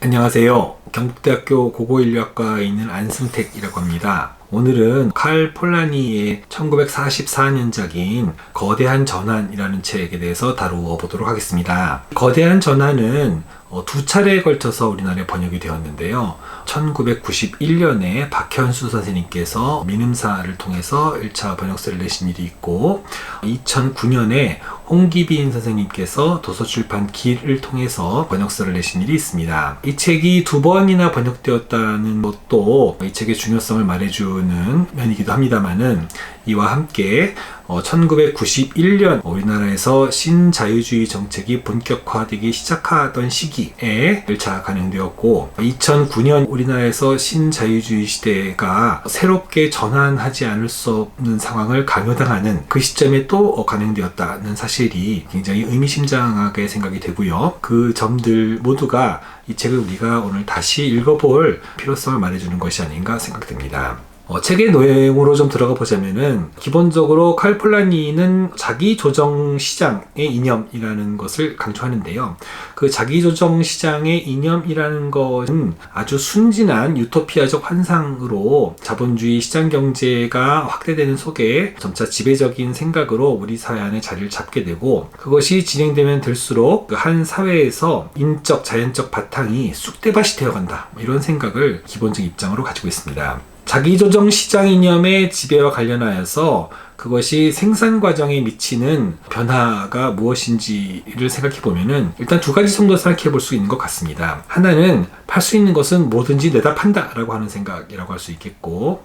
안녕하세요. 경북대학교 고고인류학과에 있는 안승택이라고 합니다. 오늘은 칼 폴라니의 1944년작인 거대한 전환이라는 책에 대해서 다루어 보도록 하겠습니다. 거대한 전환은 두 차례에 걸쳐서 우리나라에 번역이 되었는데요. 1991년에 박현수 선생님께서 민음사를 통해서 1차 번역서를 내신 일이 있고, 2009년에 홍기빈 선생님께서 도서출판 길을 통해서 번역서를 내신 일이 있습니다. 이 책이 두 번이나 번역되었다는 것도 이 책의 중요성을 말해주는 면이기도 합니다만은, 이와 함께 1991년 우리나라에서 신자유주의 정책이 본격화되기 시작하던 시기에 1차 간행되었고, 2009년 우리나라에서 신자유주의 시대가 새롭게 전환하지 않을 수 없는 상황을 강요당하는 그 시점에 또 간행되었다는 사실이 굉장히 의미심장하게 생각이 되고요. 그 점들 모두가 이 책을 우리가 오늘 다시 읽어볼 필요성을 말해주는 것이 아닌가 생각됩니다. 책의 내용으로 좀 들어가 보자면은, 기본적으로 칼 폴라니는 자기조정 시장의 이념이라는 것을 강조하는데요. 그 자기조정 시장의 이념이라는 것은 아주 순진한 유토피아적 환상으로 자본주의 시장 경제가 확대되는 속에 점차 지배적인 생각으로 우리 사회 안에 자리를 잡게 되고, 그것이 진행되면 될수록 그 한 사회에서 인적, 자연적 바탕이 쑥대밭이 되어간다, 이런 생각을 기본적 입장으로 가지고 있습니다. 자기조정 시장 이념의 지배와 관련하여서 그것이 생산 과정에 미치는 변화가 무엇인지를 생각해 보면은, 일단 두 가지 정도 생각해 볼 수 있는 것 같습니다. 하나는 팔 수 있는 것은 뭐든지 내다 판다 라고 하는 생각이라고 할 수 있겠고,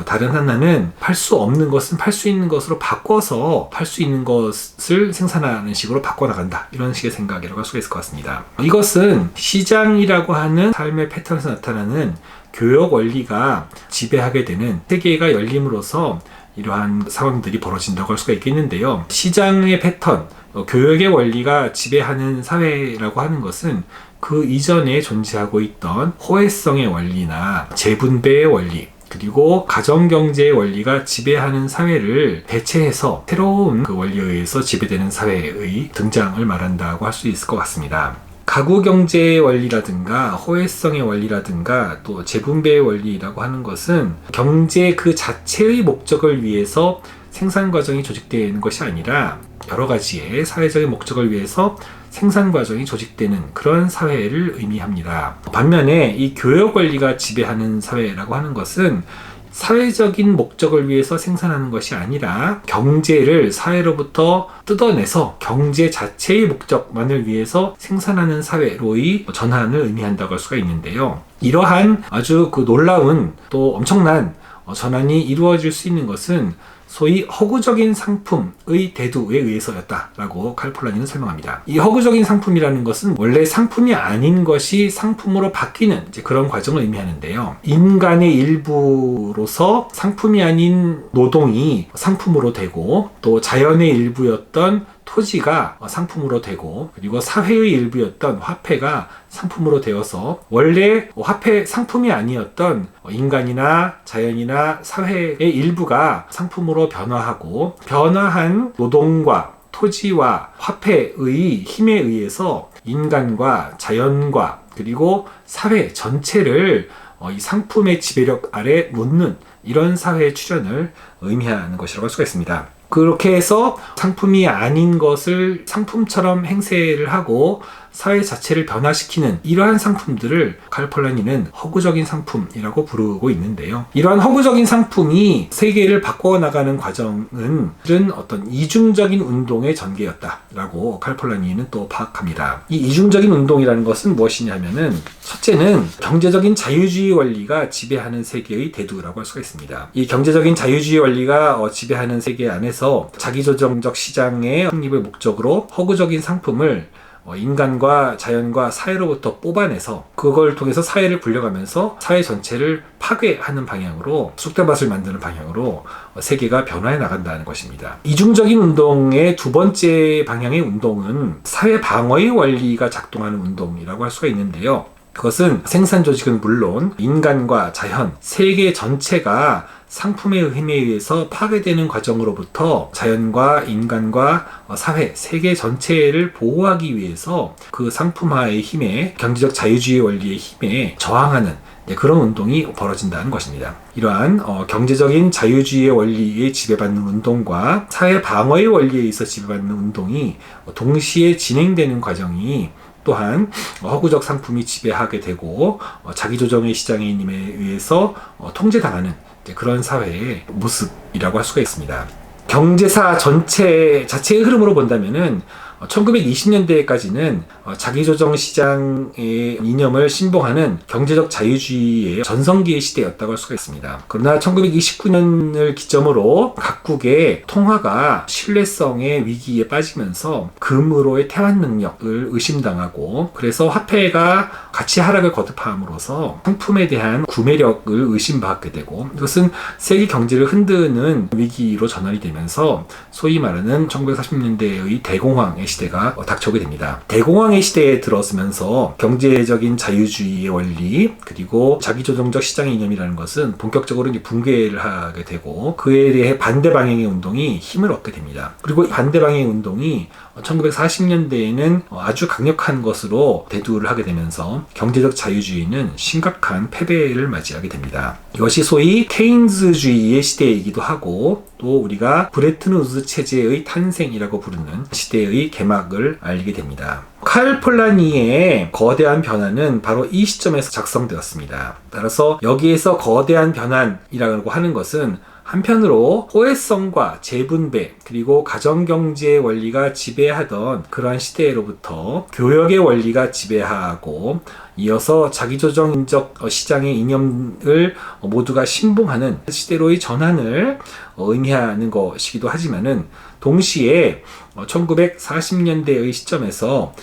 다른 하나는 팔 수 없는 것은 팔 수 있는 것으로 바꿔서 팔 수 있는 것을 생산하는 식으로 바꿔나간다, 이런 식의 생각이라고 할 수가 있을 것 같습니다. 이것은 시장이라고 하는 삶의 패턴에서 나타나는 교역 원리가 지배하게 되는, 세계가 열림으로써 이러한 상황들이 벌어진다고 할 수가 있겠는데요. 시장의 패턴, 교역의 원리가 지배하는 사회라고 하는 것은 그 이전에 존재하고 있던 호혜성의 원리나 재분배의 원리, 그리고 가정경제의 원리가 지배하는 사회를 대체해서 새로운 그 원리에 의해서 지배되는 사회의 등장을 말한다고 할 수 있을 것 같습니다. 가구경제의 원리라든가 호혜성의 원리라든가 또 재분배의 원리라고 하는 것은 경제 그 자체의 목적을 위해서 생산 과정이 조직되는 것이 아니라 여러 가지의 사회적인 목적을 위해서 생산 과정이 조직되는 그런 사회를 의미합니다. 반면에 이 교역 원리가 지배하는 사회라고 하는 것은 사회적인 목적을 위해서 생산하는 것이 아니라 경제를 사회로부터 뜯어내서 경제 자체의 목적만을 위해서 생산하는 사회로의 전환을 의미한다고 할 수가 있는데요. 이러한 아주 그 놀라운 또 엄청난 전환이 이루어질 수 있는 것은 소위 허구적인 상품의 대두에 의해서였다라고 칼 폴라니는 설명합니다. 이 허구적인 상품이라는 것은 원래 상품이 아닌 것이 상품으로 바뀌는 그런 과정을 의미하는데요. 인간의 일부로서 상품이 아닌 노동이 상품으로 되고, 또 자연의 일부였던 토지가 상품으로 되고, 그리고 사회의 일부였던 화폐가 상품으로 되어서 원래 화폐 상품이 아니었던 인간이나 자연이나 사회의 일부가 상품으로 변화하고, 변화한 노동과 토지와 화폐의 힘에 의해서 인간과 자연과 그리고 사회 전체를 이 상품의 지배력 아래 놓는 이런 사회의 출현을 의미하는 것이라고 할 수가 있습니다. 그렇게 해서 상품이 아닌 것을 상품처럼 행세를 하고 사회 자체를 변화시키는 이러한 상품들을 칼 폴라니는 허구적인 상품이라고 부르고 있는데요. 이러한 허구적인 상품이 세계를 바꿔나가는 과정은 어떤 이중적인 운동의 전개였다라고 칼 폴라니는 또 파악합니다. 이 이중적인 운동이라는 것은 무엇이냐면은, 첫째는 경제적인 자유주의 원리가 지배하는 세계의 대두라고 할 수가 있습니다. 이 경제적인 자유주의 원리가 지배하는 세계 안에서 자기조정적 시장의 확립을 목적으로 허구적인 상품을 인간과 자연과 사회로부터 뽑아내서 그걸 통해서 사회를 굴려가면서 사회 전체를 파괴하는 방향으로, 쑥대밭을 만드는 방향으로 세계가 변화해 나간다는 것입니다. 이중적인 운동의 두 번째 방향의 운동은 사회 방어의 원리가 작동하는 운동이라고 할 수가 있는데요. 그것은 생산 조직은 물론 인간과 자연, 세계 전체가 상품의 힘에 의해서 파괴되는 과정으로부터 자연과 인간과 사회, 세계 전체를 보호하기 위해서 그 상품화의 힘에, 경제적 자유주의 원리의 힘에 저항하는 그런 운동이 벌어진다는 것입니다. 이러한 경제적인 자유주의의 원리에 지배받는 운동과 사회 방어의 원리에 의해서 지배받는 운동이 동시에 진행되는 과정이 또한 허구적 상품이 지배하게 되고 자기조정의 시장의 힘에 의해서 통제당하는 그런 사회의 모습이라고 할 수가 있습니다. 경제사 전체 자체의 흐름으로 본다면은 1920년대까지는 자기조정 시장의 이념을 신봉하는 경제적 자유주의의 전성기의 시대였다고 할 수가 있습니다. 그러나 1929년을 기점으로 각국의 통화가 신뢰성의 위기에 빠지면서 금으로의 태환 능력을 의심당하고, 그래서 화폐가 가치 하락을 거듭함으로써 상품에 대한 구매력을 의심받게 되고, 이것은 세계 경제를 흔드는 위기로 전환이 되면서 소위 말하는 1940년대의 대공황의 시대가 닥쳐오게 됩니다. 대공황의 시대에 들어서면서 경제적인 자유주의의 원리, 그리고 자기조정적 시장의 이념이라는 것은 본격적으로 이제 붕괴를 하게 되고, 그에 대해 반대 방향의 운동이 힘을 얻게 됩니다. 그리고 반대 방향의 운동이 1940년대에는 아주 강력한 것으로 대두를 하게 되면서 경제적 자유주의는 심각한 패배를 맞이하게 됩니다. 이것이 소위 케인즈주의의 시대이기도 하고, 또 우리가 브레튼 우드 체제의 탄생이라고 부르는 시대의 개막을 알게 됩니다. 칼 폴라니의 거대한 변화는 바로 이 시점에서 작성되었습니다. 따라서 여기에서 거대한 변환이라고 하는 것은 한편으로 호혜성과 재분배, 그리고 가정경제의 원리가 지배하던 그러한 시대로부터 교역의 원리가 지배하고, 이어서 자기조정적 시장의 이념을 모두가 신봉하는 시대로의 전환을 의미하는 것이기도 하지만은, 동시에 1940년대의 시점에서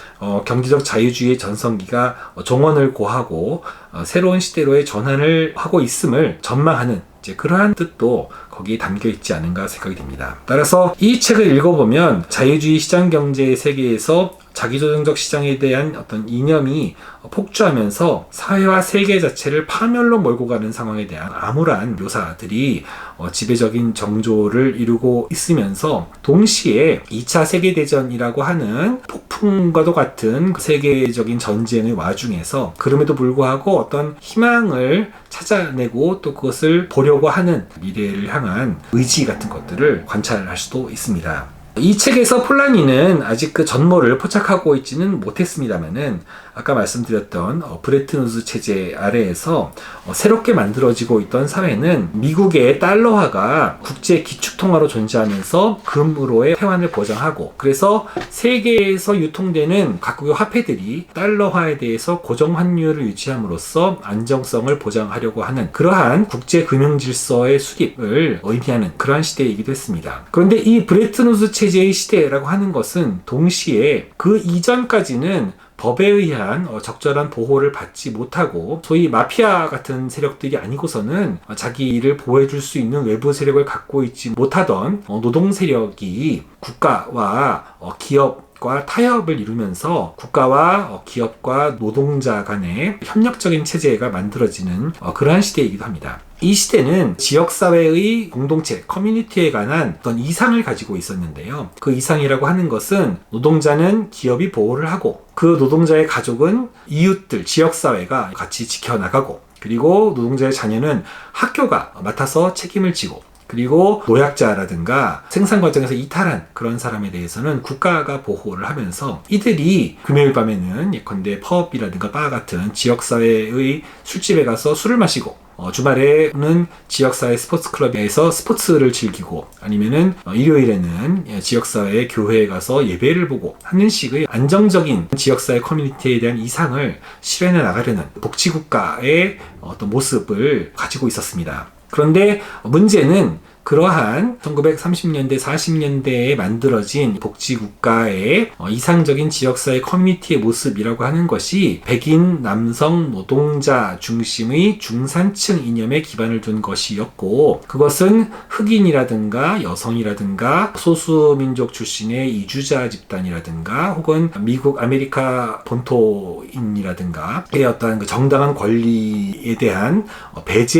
경제적 자유주의의 전성기가 종언을 고하고 새로운 시대로의 전환을 하고 있음을 전망하는 그러한 뜻도 거기에 담겨 있지 않은가 생각이 됩니다. 따라서 이 책을 읽어보면 자유주의 시장 경제의 세계에서 자기조정적 시장에 대한 어떤 이념이 폭주하면서 사회와 세계 자체를 파멸로 몰고 가는 상황에 대한 암울한 묘사들이 지배적인 정조를 이루고 있으면서, 동시에 2차 세계대전이라고 하는 폭풍과도 같은 세계적인 전쟁의 와중에서 그럼에도 불구하고 어떤 희망을 찾아내고 또 그것을 보려고 하는 미래를 향한 의지 같은 것들을 관찰할 수도 있습니다. 이 책에서 폴라니는 아직 그 전모를 포착하고 있지는 못했습니다만은, 아까 말씀드렸던 브레튼 우드 체제 아래에서 새롭게 만들어지고 있던 사회는 미국의 달러화가 국제 기축통화로 존재하면서 금으로의 태환을 보장하고, 그래서 세계에서 유통되는 각국의 화폐들이 달러화에 대해서 고정 환율을 유지함으로써 안정성을 보장하려고 하는 그러한 국제 금융 질서의 수립을 의미하는 그러한 시대이기도 했습니다. 그런데 이 브레튼 우드 체제의 시대라고 하는 것은 동시에 그 이전까지는 법에 의한 적절한 보호를 받지 못하고, 소위 마피아 같은 세력들이 아니고서는 자기를 보호해줄 수 있는 외부 세력을 갖고 있지 못하던 노동 세력이 국가와 기업과 타협을 이루면서 국가와 기업과 노동자 간의 협력적인 체제가 만들어지는 그러한 시대이기도 합니다. 이 시대는 지역사회의 공동체, 커뮤니티에 관한 어떤 이상을 가지고 있었는데요. 그 이상이라고 하는 것은 노동자는 기업이 보호를 하고, 그 노동자의 가족은 이웃들, 지역사회가 같이 지켜나가고, 그리고 노동자의 자녀는 학교가 맡아서 책임을 지고, 그리고 노약자라든가 생산 과정에서 이탈한 그런 사람에 대해서는 국가가 보호를 하면서, 이들이 금요일 밤에는 예컨대 펍이라든가 바 같은 지역사회의 술집에 가서 술을 마시고, 주말에는 지역사회 스포츠클럽에서 스포츠를 즐기고, 아니면은 일요일에는 지역사회 교회에 가서 예배를 보고 하는 식의 안정적인 지역사회 커뮤니티에 대한 이상을 실현해 나가려는 복지국가의 어떤 모습을 가지고 있었습니다. 그런데 문제는 그러한 1930년대, 40년대에 만들어진 복지국가의 이상적인 지역사회 커뮤니티의 모습이라고 하는 것이 백인 남성 노동자 중심의 중산층 이념에 기반을 둔 것이었고, 그것은 흑인이라든가 여성이라든가 소수민족 출신의 이주자 집단이라든가 혹은 미국 아메리카 본토인이라든가의 어떠한 그 정당한 권리에 대한 배제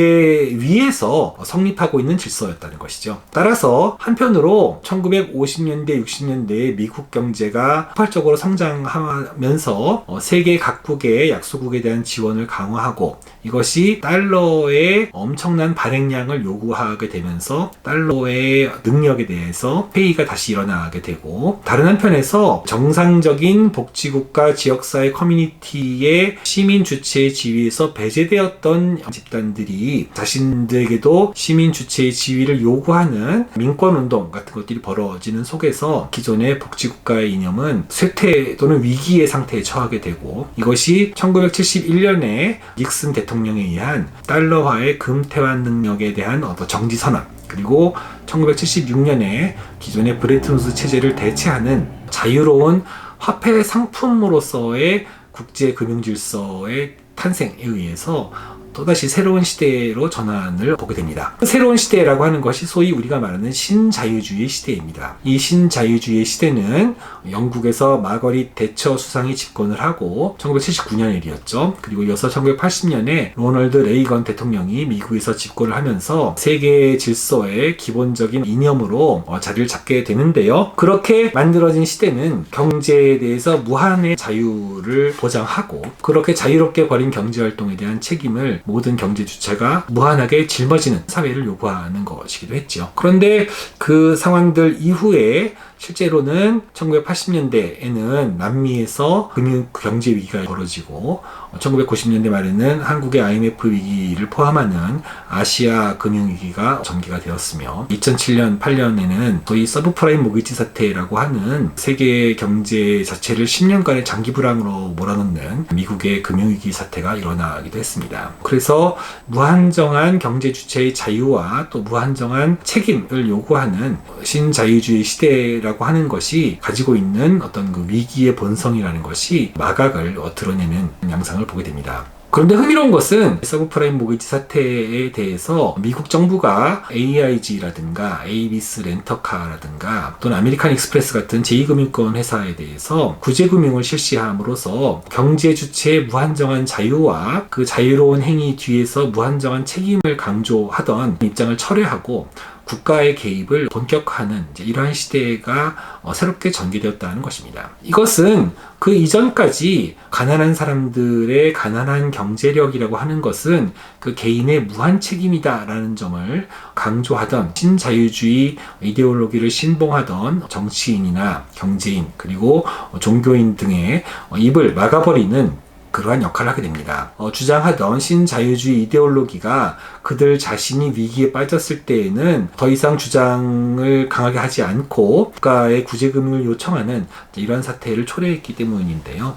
위에서 성립하고 있는 질서였다는 것이죠. 따라서 한편으로 1950년대, 60년대에 미국 경제가 폭발적으로 성장하면서 세계 각국의 약소국에 대한 지원을 강화하고, 이것이 달러의 엄청난 발행량을 요구하게 되면서 달러의 능력에 대해서 회의가 다시 일어나게 되고, 다른 한편에서 정상적인 복지국가 지역사회 커뮤니티의 시민 주체의 지위에서 배제되었던 집단들이 자신들에게도 시민 주체의 지위를 요구하는 민권운동 같은 것들이 벌어지는 속에서 기존의 복지국가의 이념은 쇠퇴 또는 위기의 상태에 처하게 되고, 이것이 1971년에 닉슨 대통령에 의한 달러화의 금태환 능력에 대한 정지선언, 그리고 1976년에 기존의 브레튼우드 체제를 대체하는 자유로운 화폐 상품으로서의 국제금융질서의 탄생에 의해서 또다시 새로운 시대로 전환을 보게 됩니다. 새로운 시대라고 하는 것이 소위 우리가 말하는 신자유주의 시대입니다. 이 신자유주의 시대는 영국에서 마거릿 대처 수상이 집권을 하고 1979년의 일이었죠. 그리고 이어서 1980년에 로널드 레이건 대통령이 미국에서 집권을 하면서 세계 질서의 기본적인 이념으로 자리를 잡게 되는데요. 그렇게 만들어진 시대는 경제에 대해서 무한의 자유를 보장하고, 그렇게 자유롭게 벌인 경제활동에 대한 책임을 모든 경제 주체가 무한하게 짊어지는 사회를 요구하는 것이기도 했죠. 그런데 그 상황들 이후에 실제로는 1980년대에는 남미에서 금융 경제 위기가 벌어지고 1990년대 말에는 한국의 IMF 위기를 포함하는 아시아 금융 위기가 전개가 되었으며 2007년, 8년에는 소위 서브프라임 모기지 사태라고 하는 세계 경제 자체를 10년간의 장기 불황으로 몰아넣는 미국의 금융위기 사태가 일어나기도 했습니다. 그래서 무한정한 경제 주체의 자유와 또 무한정한 책임을 요구하는 신자유주의 시대라고 하는 것이 가지고 있는 어떤 그 위기의 본성이라는 것이 마각을 드러내는 양상을 보게 됩니다. 그런데 흥미로운 것은 서브프라임 모기지 사태에 대해서 미국 정부가 AIG라든가 에이비스 렌터카라든가 또는 아메리칸 익스프레스 같은 제2금융권 회사에 대해서 구제금융을 실시함으로써 경제 주체의 무한정한 자유와 그 자유로운 행위 뒤에서 무한정한 책임을 강조하던 입장을 철회하고 국가의 개입을 본격화하는 이러한 시대가 새롭게 전개되었다는 것입니다. 이것은 그 이전까지 가난한 사람들의 가난한 경제력이라고 하는 것은 그 개인의 무한 책임이다라는 점을 강조하던 신자유주의 이데올로기를 신봉하던 정치인이나 경제인 그리고 종교인 등의 입을 막아버리는 그러한 역할을 하게 됩니다. 주장하던 신자유주의 이데올로기가 그들 자신이 위기에 빠졌을 때에는 더 이상 주장을 강하게 하지 않고 국가의 구제금융을 요청하는 이런 사태를 초래했기 때문인데요.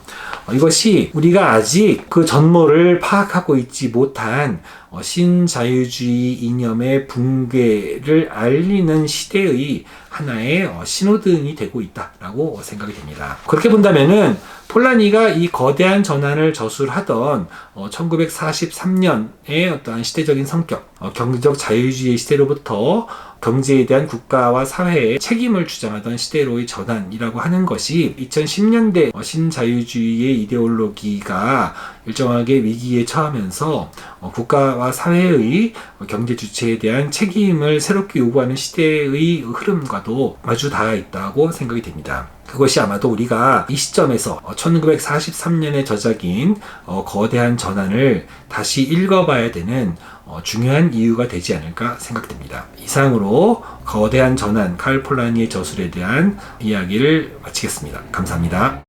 이것이 우리가 아직 그 전모를 파악하고 있지 못한 신자유주의 이념의 붕괴를 알리는 시대의 하나의 신호등이 되고 있다라고 생각이 됩니다. 그렇게 본다면은 폴라니가 이 거대한 전환을 저술하던 1943년의 어떠한 시대적인 성격, 경제적 자유주의 시대로부터 경제에 대한 국가와 사회의 책임을 주장하던 시대로의 전환이라고 하는 것이 2010년대 신자유주의의 이데올로기가 일정하게 위기에 처하면서 국가와 사회의 경제 주체에 대한 책임을 새롭게 요구하는 시대의 흐름과도 마주 닿아 있다고 생각이 됩니다. 그것이 아마도 우리가 이 시점에서 1943년의 저작인 거대한 전환을 다시 읽어봐야 되는 중요한 이유가 되지 않을까 생각됩니다. 이상으로 거대한 전환, 칼 폴라니의 저술에 대한 이야기를 마치겠습니다. 감사합니다.